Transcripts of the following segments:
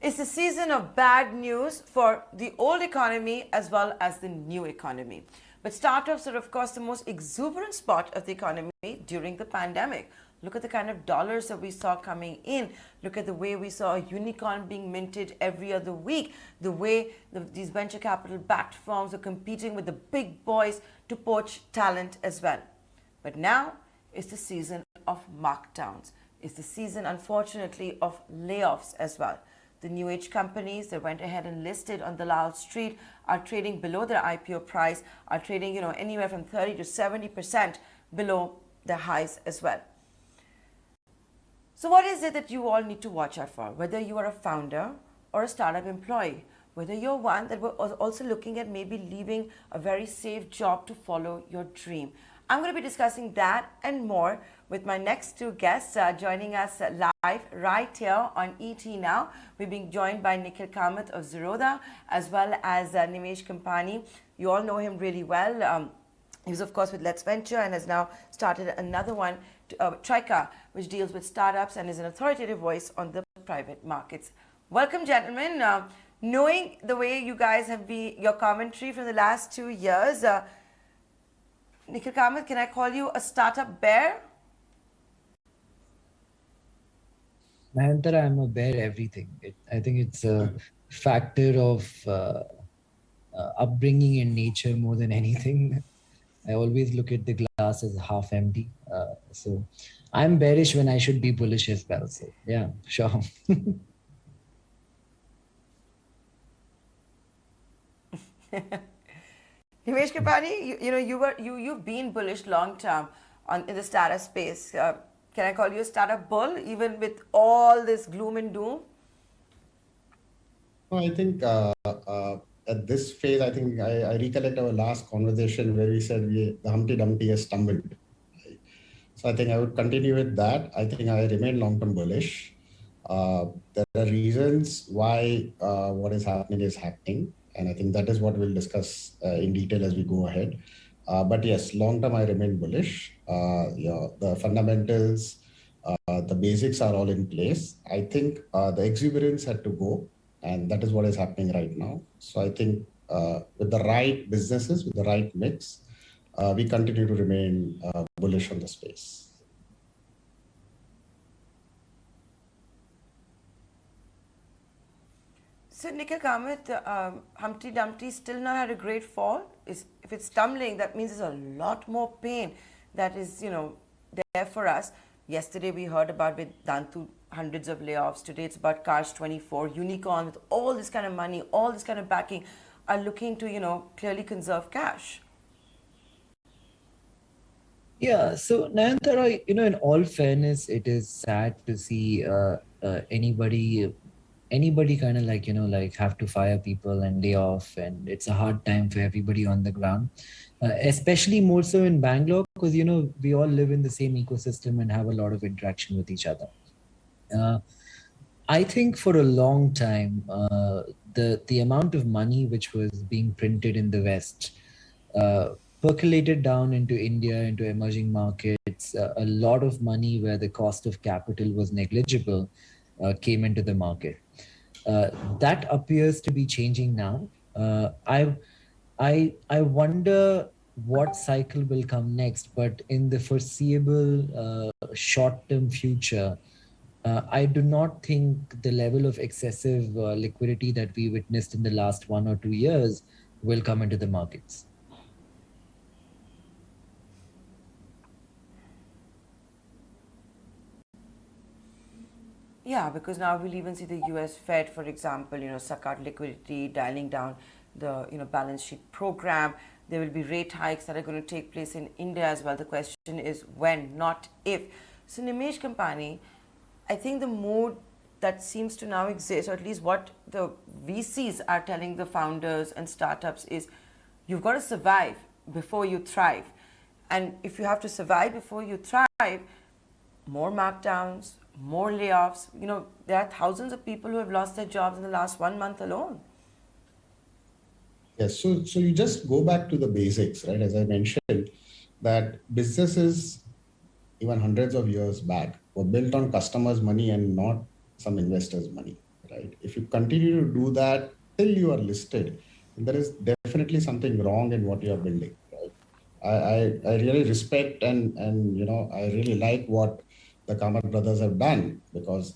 It's the season of bad news for the old economy as well as the new economy. But startups are, of course, the most exuberant spot of the economy during the pandemic. Look at the kind of dollars that we saw coming in. Look at the way we saw a unicorn being minted every other week. The way these venture capital backed firms are competing with the big boys to poach talent as well. But now it's the season of markdowns. It's the season, unfortunately, of layoffs as well. The new age companies that went ahead and listed on Dalal Street are trading below their IPO price, are trading, anywhere from 30 to 70% below their highs as well. So what is it that you all need to watch out for? Whether you are a founder or a startup employee, whether you're one that was also looking at maybe leaving a very safe job to follow your dream. I'm going to be discussing that and more with my next two guests joining us live right here on ET Now. We're being joined by Nikhil Kamath of Zerodha as well as Nimesh Kampani. You all know him really well. He was, of course, with Let's Venture and has now started another one, Tricq, which deals with startups and is an authoritative voice on the private markets. Welcome, gentlemen. Knowing the way you guys have been, your commentary from the last 2 years, Nikhil Kamath, can I call you a startup bear? Nayantara, I'm a bear everything. I think it's a factor of upbringing and nature more than anything. I always look at the glass as half empty. So I'm bearish when I should be bullish as well. So yeah, sure. Nimesh Kampani, you've been bullish long term in the startup space. Can I call you a startup bull even with all this gloom and doom? No, I think at this phase, I think I recollect our last conversation where we said the Humpty Dumpty has stumbled. Right? So I think I would continue with that. I think I remain long-term bullish. There are reasons why what is happening. And I think that is what we'll discuss in detail as we go ahead. But yes, long-term, I remain bullish. The fundamentals, the basics are all in place. I think the exuberance had to go. And that is what is happening right now. So I think with the right businesses, with the right mix, we continue to remain bullish on the space. So Nikhil Kamath, Humpty Dumpty still not had a great fall. If it's stumbling, that means there's a lot more pain that is, there for us. Yesterday we heard about Vedantu, hundreds of layoffs. Today it's about Cars24, unicorn with all this kind of money, all this kind of backing, are looking to, clearly conserve cash. Yeah, so Nayantara, in all fairness, it is sad to see anybody kind of like have to fire people and lay off, and it's a hard time for everybody on the ground, especially more so in Bangalore because we all live in the same ecosystem and have a lot of interaction with each other. I think for a long time the amount of money which was being printed in the West percolated down into India, into emerging markets. A lot of money where the cost of capital was negligible came into the market. That appears to be changing now. I wonder what cycle will come next, but in the foreseeable short-term future, I do not think the level of excessive liquidity that we witnessed in the last 1 or 2 years will come into the markets. Yeah, because now we'll even see the US Fed, for example, suck out liquidity, dialing down the, balance sheet program. There will be rate hikes that are going to take place in India as well. The question is when, not if. So Nimesh Kampani, I think the mood that seems to now exist, or at least what the VCs are telling the founders and startups is, you've got to survive before you thrive. And if you have to survive before you thrive, more markdowns, more layoffs. There are thousands of people who have lost their jobs in the last 1 month alone. Yes, so you just go back to the basics, right? As I mentioned, that businesses, even hundreds of years back, were built on customers' money and not some investors' money. right? If you continue to do that till you are listed, there is definitely something wrong in what you are building, right? I really respect and I really like what the Kamath brothers have done, because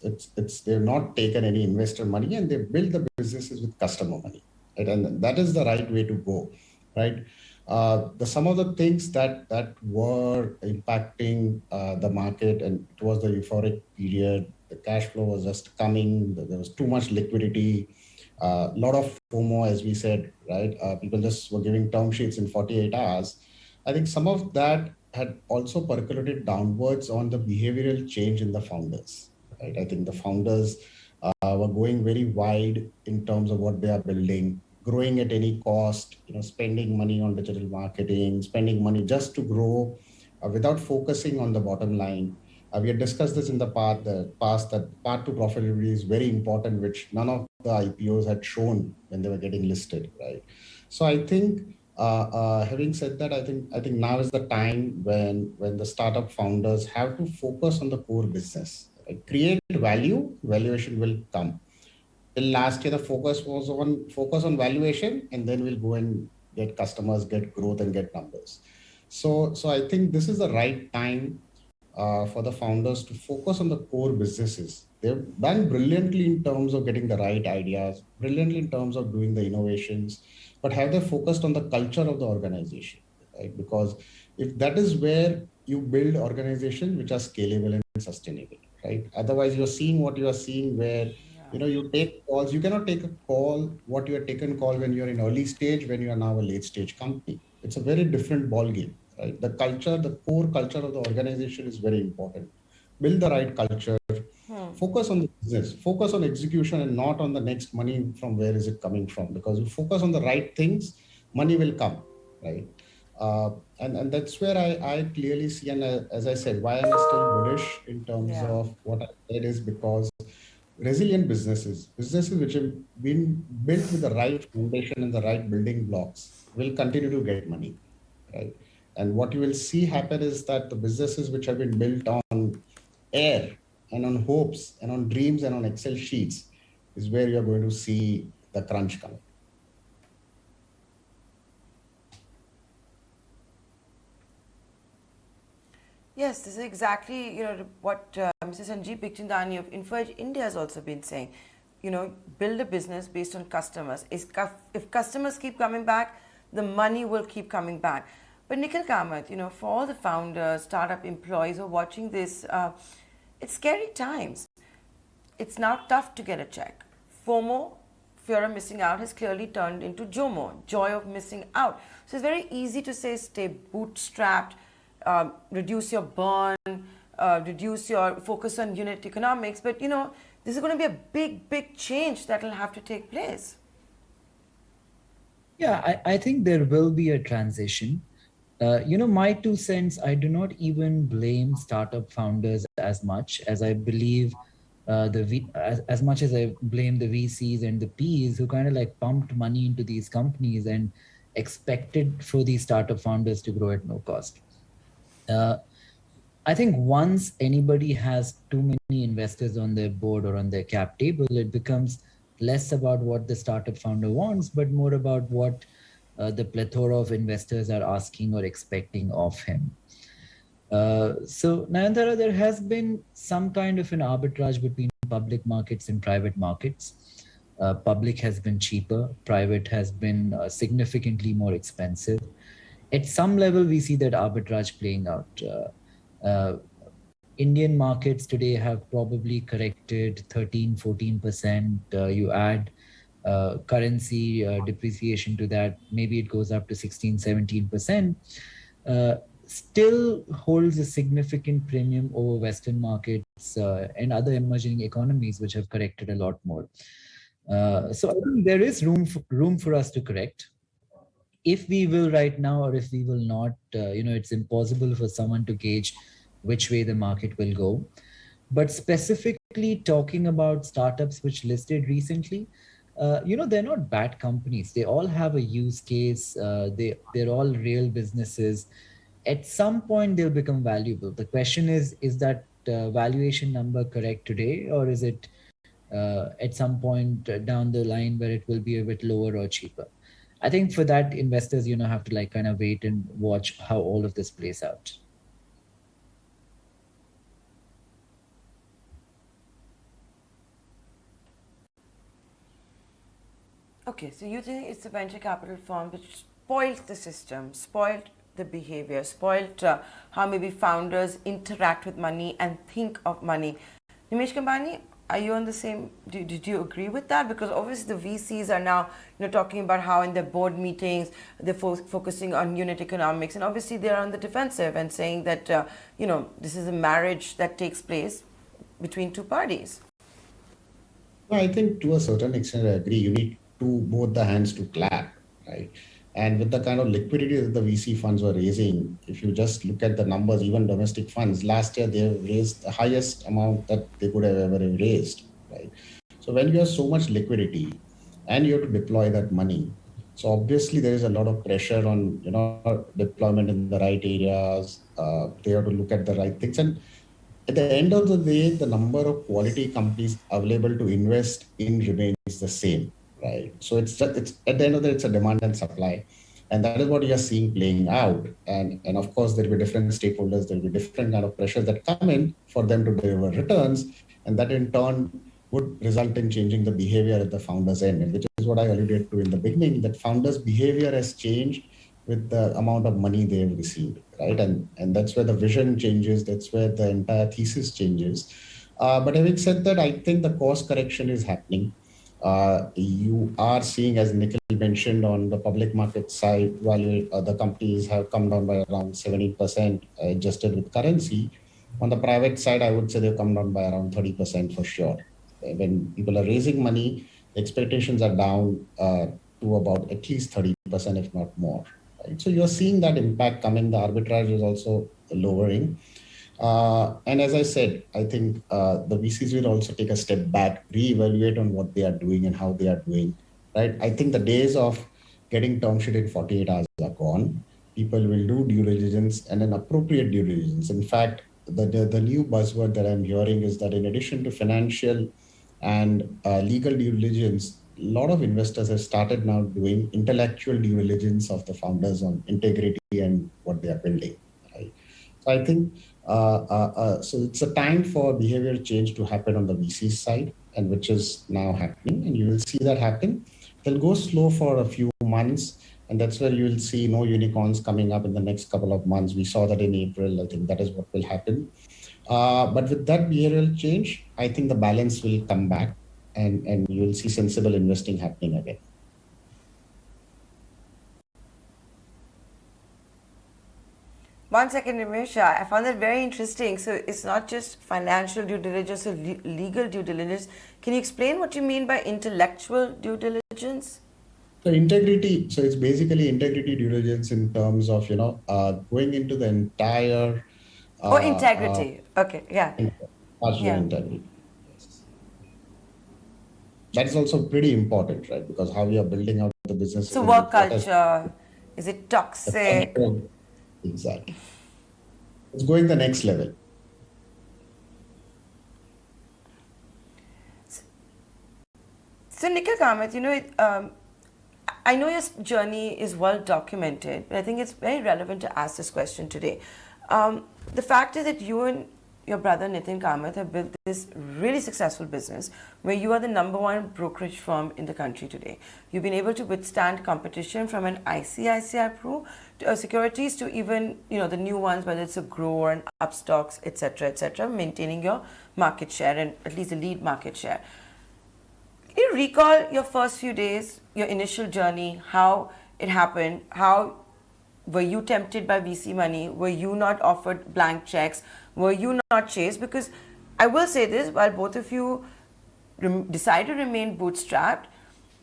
they've not taken any investor money and they've built the businesses with customer money, right? And that is the right way to go, right? The some of the things that were impacting the market, and it was the euphoric period. The cash flow was just coming. There was too much liquidity. A lot of FOMO, as we said, right? People just were giving term sheets in 48 hours. I think some of that had also percolated downwards on the behavioral change in the founders, right? I think the founders were going very wide in terms of what they are building, growing at any cost, spending money on digital marketing, spending money just to grow without focusing on the bottom line. We had discussed this in the past that path to profitability is very important, which none of the IPOs had shown when they were getting listed, right? So I think, having said that, I think now is the time when the startup founders have to focus on the core business, right? Create value, valuation will come. Till last year, the focus on valuation, and then we'll go and get customers, get growth, and get numbers. So I think this is the right time for the founders to focus on the core businesses. They've done brilliantly in terms of getting the right ideas, brilliantly in terms of doing the innovations, but have they focused on the culture of the organization, right? Because if that is where you build organizations which are scalable and sustainable, right? Otherwise, you're seeing what you are seeing where you take calls. You cannot take a call what you had taken call when you're in early stage, when you are now a late stage company. It's a very different ball game, right? The culture, the core culture of the organization is very important. Build the right culture, focus on the business, focus on execution, and not on the next money from where is it coming from. Because you focus on the right things, money will come, right? And that's where I clearly see, and as I said, why am I still bullish in terms of what I said is because resilient businesses which have been built with the right foundation and the right building blocks will continue to get money, right? And what you will see happen is that the businesses which have been built on air and on hopes and on dreams and on Excel sheets is where you're going to see the crunch coming. Yes, this is exactly what Mr. Sanjeev Bikhchandani of InfoEdge India has also been saying. Build a business based on customers. If customers keep coming back, the money will keep coming back. But Nikhil Kamath, for all the founders, startup employees who are watching this, it's scary times. It's now tough to get a check. FOMO, fear of missing out, has clearly turned into JOMO, joy of missing out. So it's very easy to say stay bootstrapped, reduce your burn, reduce your focus on unit economics. But, this is going to be a big, big change that will have to take place. Yeah, I think there will be a transition. My 2 cents, I do not even blame startup founders as much as I believe as much as I blame the VCs and the Ps who kind of like pumped money into these companies and expected for these startup founders to grow at no cost. I think once anybody has too many investors on their board or on their cap table, it becomes less about what the startup founder wants, but more about what the plethora of investors are asking or expecting of him. So Nayantara, there has been some kind of an arbitrage between public markets and private markets. Public has been cheaper, private has been significantly more expensive. At some level, we see that arbitrage playing out. Indian markets today have probably corrected 13-14%. You add currency depreciation to that, maybe it goes up to 16-17%. Still holds a significant premium over Western markets and other emerging economies which have corrected a lot more. So I think there is room for us to correct. If we will right now or if we will not, it's impossible for someone to gauge which way the market will go. But specifically talking about startups which listed recently, they're not bad companies. They all have a use case. They're all real businesses. At some point, they'll become valuable. The question is that valuation number correct today, or is it at some point down the line where it will be a bit lower or cheaper. I think for that, investors, have to like kind of wait and watch how all of this plays out. Okay, so you think it's the venture capital firm which spoiled the system, spoiled the behavior, spoiled how maybe founders interact with money and think of money. Nimesh Kampani, are you on the same? Did you agree with that? Because obviously the VCs are now, talking about how in their board meetings they're focusing on unit economics, and obviously they're on the defensive and saying that this is a marriage that takes place between two parties. I think to a certain extent, I agree. You need both the hands to clap, right? And with the kind of liquidity that the VC funds were raising, if you just look at the numbers, even domestic funds, last year they have raised the highest amount that they could have ever raised, right? So when you have so much liquidity and you have to deploy that money, so obviously there is a lot of pressure on deployment in the right areas. They have to look at the right things, and at the end of the day, the number of quality companies available to invest in remains the same, right? So it's at the end of the day, it's a demand and supply, and that is what you are seeing playing out. And of course, there will be different stakeholders, there will be different kind of pressures that come in for them to deliver returns, and that in turn would result in changing the behavior at the founders' end, and which is what I alluded to in the beginning, that founders' behavior has changed with the amount of money they have received, right? And that's where the vision changes, that's where the entire thesis changes. But having said that, I think the course correction is happening. You are seeing, as Nikhil mentioned, on the public market side, value the companies have come down by around 70% adjusted with currency. On the private side, I would say they've come down by around 30% for sure. When people are raising money, the expectations are down to about at least 30%, if not more. Right? So you're seeing that impact coming. The arbitrage is also lowering. And as I said, I think the VCs will also take a step back, reevaluate on what they are doing and how they are doing. Right? I think the days of getting term sheet in 48 hours are gone. People will do due diligence and an appropriate due diligence. In fact, the new buzzword that I'm hearing is that in addition to financial and legal due diligence, a lot of investors have started now doing intellectual due diligence of the founders on integrity and what they are building. Right? So I think so it's a time for behavior change to happen on the VC side, and which is now happening, and you will see that happen. They'll go slow for a few months, and that's where you will see no unicorns coming up in the next couple of months. We saw that in April. I think that is what will happen. But with that behavioral change, I think the balance will come back, and you will see sensible investing happening again. One second, Nimesh. I found that very interesting. So it's not just financial due diligence or legal due diligence. Can you explain what you mean by intellectual due diligence? So integrity. So it's basically integrity due diligence in terms of going into the entire. Integrity. Okay. Yeah. Integrity. Yes. That is also pretty important, right? Because how we are building out the business. So work culture, is it toxic? Exactly. It's going the next level. So Nikhil Kamath, I know your journey is well documented, but I think it's very relevant to ask this question today. The fact is that you and your brother Nitin Kamath have built this really successful business where you are the #1 brokerage firm in the country today. You've been able to withstand competition from an ICICI Pro securities to even the new ones, whether it's a Grow and Upstocks, etc., maintaining your market share and at least the lead market share. Can you recall your first few days, your initial journey, how it happened, how were you tempted by VC money? Were you not offered blank checks? Were you not chased? Because I will say this, while both of you decide to remain bootstrapped,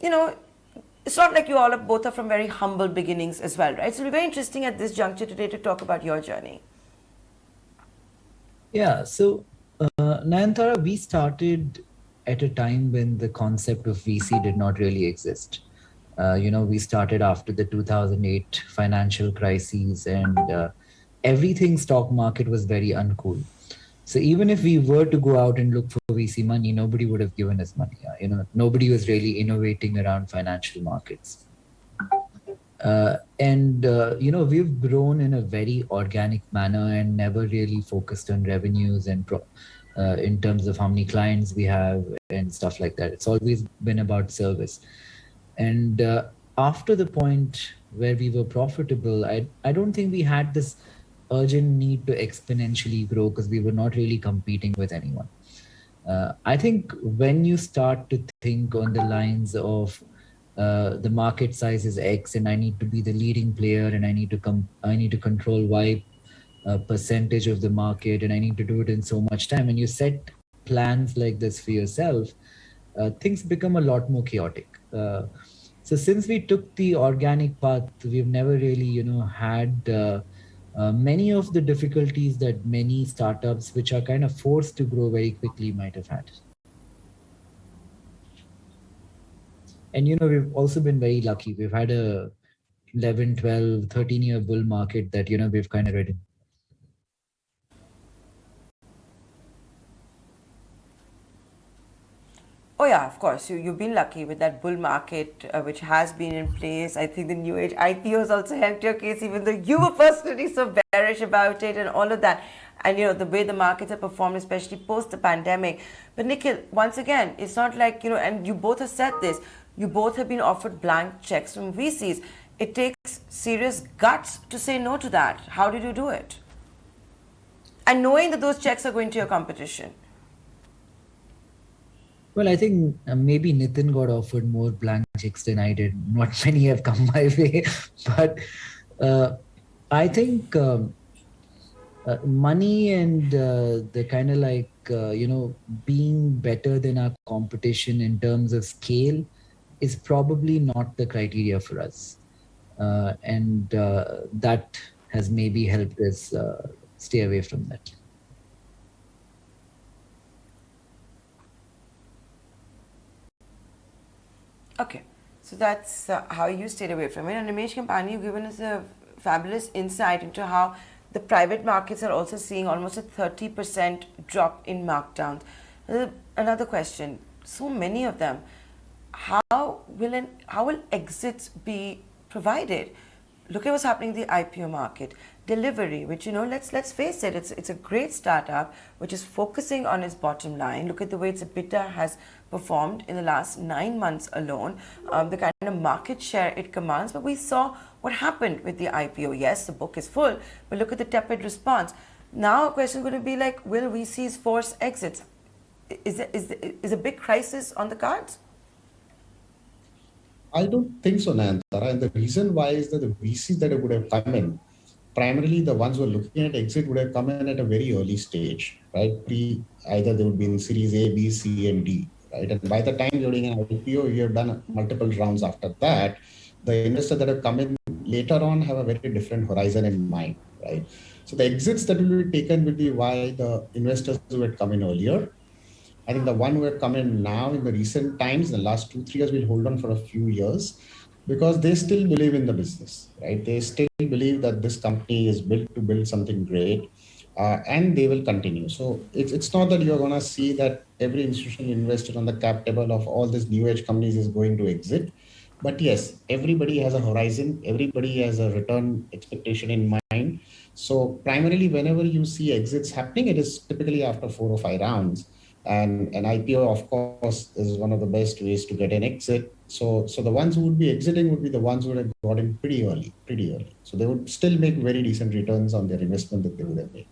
it's not like you all both are from very humble beginnings as well, right? So it'll be very interesting at this juncture today to talk about your journey. Yeah, so Nayantara, we started at a time when the concept of VC did not really exist. We started after the 2008 financial crises, and everything stock market was very uncool. So even if we were to go out and look for VC money, nobody would have given us money. Nobody was really innovating around financial markets. We've grown in a very organic manner and never really focused on revenues and in terms of how many clients we have and stuff like that. It's always been about service. And after the point where we were profitable, I don't think we had this urgent need to exponentially grow because we were not really competing with anyone. I think when you start to think on the lines of the market size is X and I need to be the leading player and I need to control Y percentage of the market and I need to do it in so much time, and you set plans like this for yourself, things become a lot more chaotic. So since we took the organic path, we've never really, had many of the difficulties that many startups, which are kind of forced to grow very quickly, might have had. And, we've also been very lucky. We've had a 11, 12, 13-year bull market that, we've kind of ridden. Oh yeah, of course. You've been lucky with that bull market, which has been in place. I think the new age IPOs also helped your case, even though you were personally so bearish about it and all of that. And the way the markets have performed, especially post the pandemic. But Nikhil, once again, it's not like, and you both have said this, you both have been offered blank checks from VCs. It takes serious guts to say no to that. How did you do it? And knowing that those checks are going to your competition. Well, I think maybe Nitin got offered more blank checks than I did. Not many have come my way. But I think money and the kind of like, being better than our competition in terms of scale is probably not the criteria for us. And that has maybe helped us stay away from that. Okay, so that's how you stayed away from it. And Nimesh Kampani, you've given us a fabulous insight into how the private markets are also seeing almost a 30% drop in markdowns. Another question, so many of them, how will exits be provided? Look at what's happening in the IPO market. Delivery, which, let's face it, it's a great startup which is focusing on its bottom line. Look at the way its EBITDA has performed in the last 9 months alone, the kind of market share it commands. But we saw what happened with the IPO. Yes, the book is full, but look at the tepid response. Now, a question is going to be like, will VCs force exits? Is a big crisis on the cards? I don't think so, Nayantara. And the reason why is that the VCs that would have come in, primarily the ones who are looking at exit, would have come in at a very early stage, right? Either they would be in Series A, B, C, and D, right? And by the time you're doing an IPO, you have done multiple rounds after that. The investors that have come in later on have a very different horizon in mind, right? So the exits that will be taken will be why the investors who had come in earlier. I think the one who had come in now in the recent times, the last 2-3 years, will hold on for a few years because they still believe in the business, right? They still believe that this company is built to build something great, and they will continue. So it's not that you're going to see that every institutional investor on the cap table of all these new age companies is going to exit. But yes, everybody has a horizon. Everybody has a return expectation in mind. So primarily, whenever you see exits happening, it is typically after 4 or 5 rounds. And an IPO, of course, is one of the best ways to get an exit. So the ones who would be exiting would be the ones who would have got in pretty early. So they would still make very decent returns on their investment that they would have made.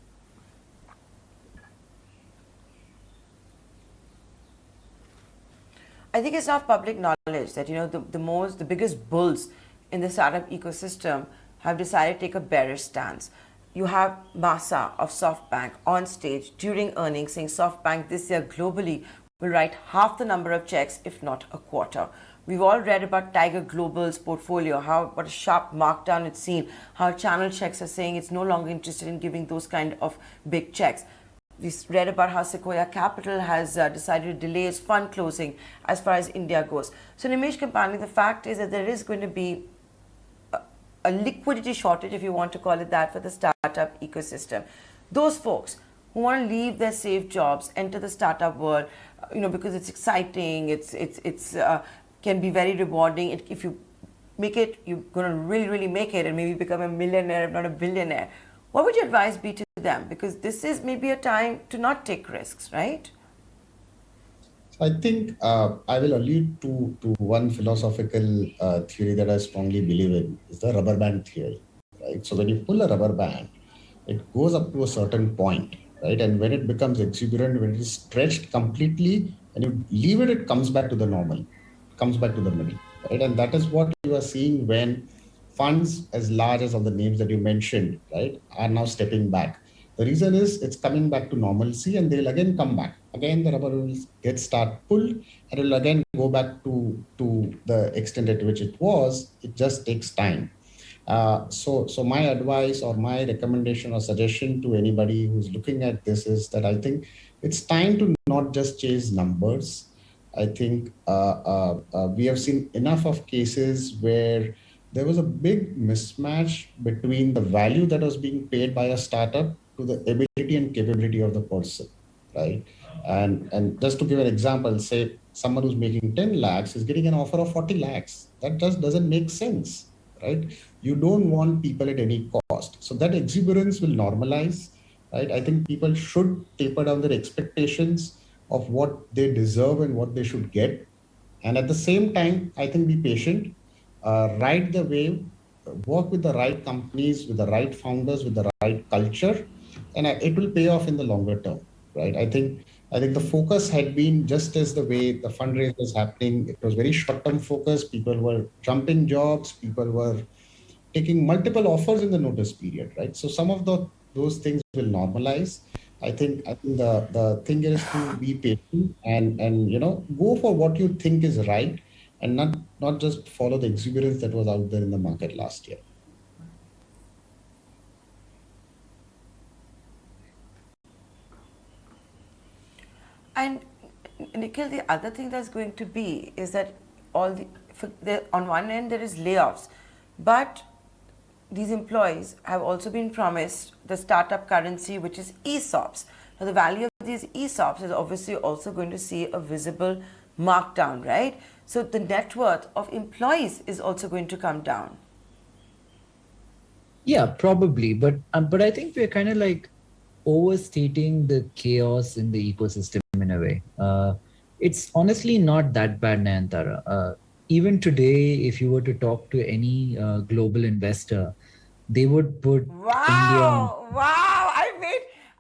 I think it's not public knowledge that the biggest bulls in the startup ecosystem have decided to take a bearish stance. You have Masa of SoftBank on stage during earnings saying SoftBank this year globally will write half the number of checks, if not a quarter. We've all read about Tiger Global's portfolio, what a sharp markdown it's seen, how channel checks are saying it's no longer interested in giving those kind of big checks. We read about how Sequoia Capital has decided to delay its fund closing as far as India goes. So Nimesh Kampani, the fact is that there is going to be a liquidity shortage, if you want to call it that, for the startup ecosystem. Those folks, who want to leave their safe jobs, enter the startup world, because it's exciting, it's can be very rewarding. If you make it, you're going to really, really make it and maybe become a millionaire, if not a billionaire. What would your advice be to them? Because this is maybe a time to not take risks, right? I think I will allude to one philosophical theory that I strongly believe in, is the rubber band theory, right? So when you pull a rubber band, it goes up to a certain point, right? And when it becomes exuberant, when it is stretched completely and you leave it, it comes back to the normal, comes back to the middle, right? And that is what you are seeing when funds as large as of the names that you mentioned, right, are now stepping back. The reason is it's coming back to normalcy and they'll again come back. Again, the rubber will start pulled and it will again go back to the extent at which it was. It just takes time. So my advice or my recommendation or suggestion to anybody who's looking at this is that I think it's time to not just chase numbers. I think we have seen enough of cases where there was a big mismatch between the value that was being paid by a startup to the ability and capability of the person, right? And just to give an example, say someone who's making 10 lakhs is getting an offer of 40 lakhs. That just doesn't make sense, right? You don't want people at any cost. So that exuberance will normalize, right? I think people should taper down their expectations of what they deserve and what they should get. And at the same time, I think be patient, ride the wave, work with the right companies, with the right founders, with the right culture, and it will pay off in the longer term, right? I think the focus had been just as the way the fundraise was happening. It was very short-term focus. People were jumping jobs. People were taking multiple offers in the notice period, right? So some of those things will normalize. I think the thing is to be patient and go for what you think is right and not just follow the exuberance that was out there in the market last year. And Nikhil, the other thing that's going to be is that on one end there is layoffs, but these employees have also been promised the startup currency, which is ESOPs. Now, the value of these ESOPs is obviously also going to see a visible markdown, right? So the net worth of employees is also going to come down. Yeah, probably, but I think we're kind of like overstating the chaos in the ecosystem in a way. It's honestly not that bad, Nayantara. Even today, if you were to talk to any global investor, they would put India. Wow!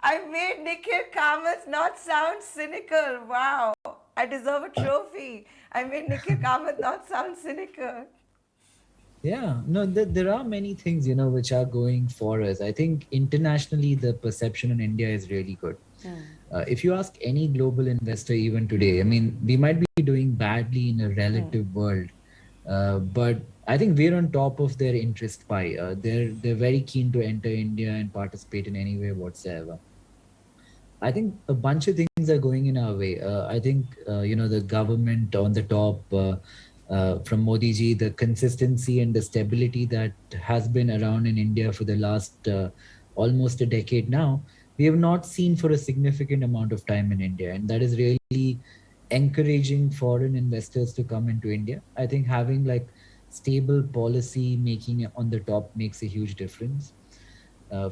I made Nikhil Kamath not sound cynical. Wow! I deserve a trophy. I made Nikhil Kamath not sound cynical. Yeah, no, there are many things, which are going for us. I think internationally, the perception in India is really good. If you ask any global investor, even today, I mean, we might be doing badly in a relative world, but I think we're on top of their interest pie. They're very keen to enter India and participate in any way whatsoever. I think a bunch of things are going in our way. I think, the government on the top, from Modi ji, the consistency and the stability that has been around in India for the last almost a decade now, we have not seen for a significant amount of time in India. And that is really encouraging foreign investors to come into India. I think having like stable policy making on the top makes a huge difference.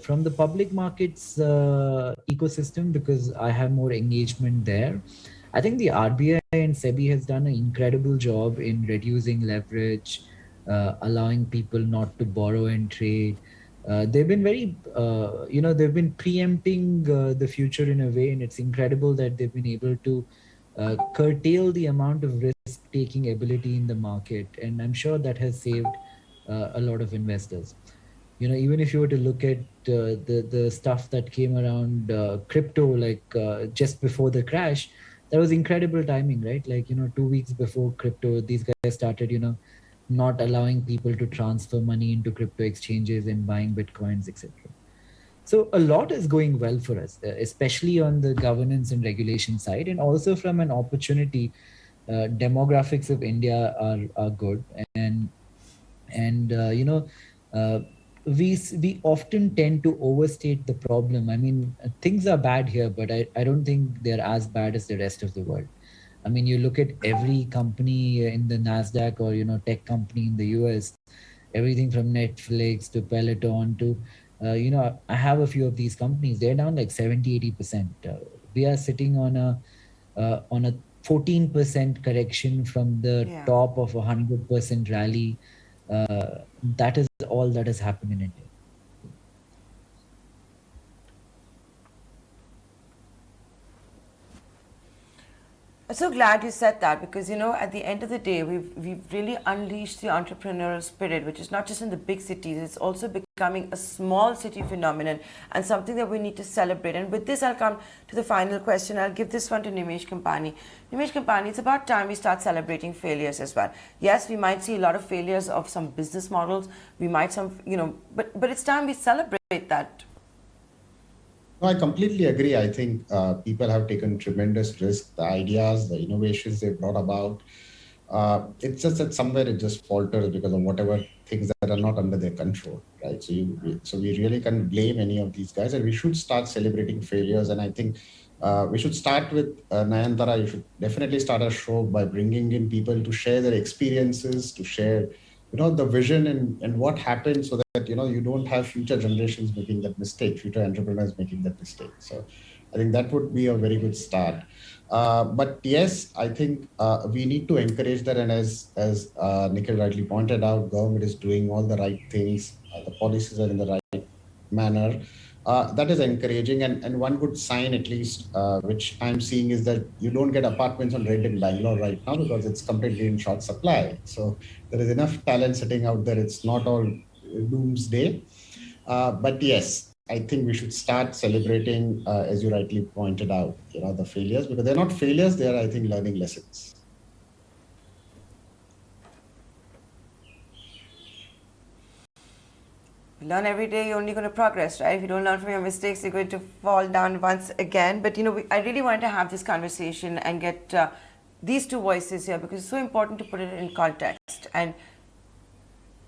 From the public markets ecosystem, because I have more engagement there, I think the RBI and SEBI has done an incredible job in reducing leverage, allowing people not to borrow and trade. They've been very, they've been preempting the future in a way, and it's incredible that they've been able to curtail the amount of risk-taking ability in the market. And I'm sure that has saved a lot of investors. Even if you were to look at the stuff that came around crypto, like just before the crash, that was incredible timing, right? Like, 2 weeks before crypto, these guys started, not allowing people to transfer money into crypto exchanges and buying Bitcoins, etc. So a lot is going well for us, especially on the governance and regulation side, and also from an opportunity. Demographics of India are good, and we often tend to overstate the problem. I mean, things are bad here, but I don't think they're as bad as the rest of the world. I mean, you look at every company in the Nasdaq or tech company in the US, everything from Netflix to Peloton to I have a few of these companies. They're down like 70-80%. We are sitting on a 14% correction from the Yeah. top of a 100% rally. That is all that has happened in India. I'm so glad you said that because at the end of the day we've really unleashed the entrepreneurial spirit, which is not just in the big cities, it's also becoming a small city phenomenon and something that we need to celebrate. And with this, I'll come to the final question. I'll give this one to Nimesh Kampani. Nimesh Kampani, it's about time we start celebrating failures as well. Yes, we might see a lot of failures of some business models. We might but it's time we celebrate that. No, I completely agree. I think people have taken tremendous risk. The ideas, the innovations they brought about, it's just that somewhere it just falters because of whatever things that are not under their control, right? So we really can't blame any of these guys, and we should start celebrating failures. And I think we should start with Nayantara. You should definitely start a show by bringing in people to share their experiences, to share the vision and what happened, so that you don't have future generations making that mistake, future entrepreneurs making that mistake. So I think that would be a very good start. But yes, I think we need to encourage that, and as Nikhil rightly pointed out, government is doing all the right things, the policies are in the right manner. That is encouraging, and one good sign, at least, which I'm seeing, is that you don't get apartments on rent in Bangalore right now because it's completely in short supply. So there is enough talent sitting out there. It's not all doomsday. But yes, I think we should start celebrating, as you rightly pointed out, the failures, because they're not failures. They are, I think, learning lessons. You learn every day, you're only going to progress, right? If you don't learn from your mistakes, you're going to fall down once again. But I really wanted to have this conversation and get these two voices here because it's so important to put it in context. And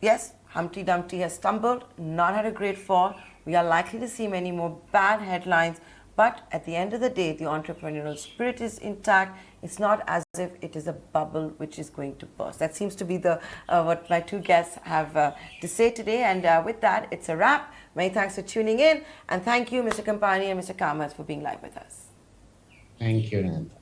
yes, Humpty Dumpty has stumbled, not had a great fall. We are likely to see many more bad headlines. But at the end of the day, the entrepreneurial spirit is intact. It's not as if it is a bubble which is going to burst. That seems to be the what my two guests have to say today. And with that, it's a wrap. Many thanks for tuning in. And thank you, Mr. Kampani and Mr. Kamath, for being live with us. Thank you, Nayantara.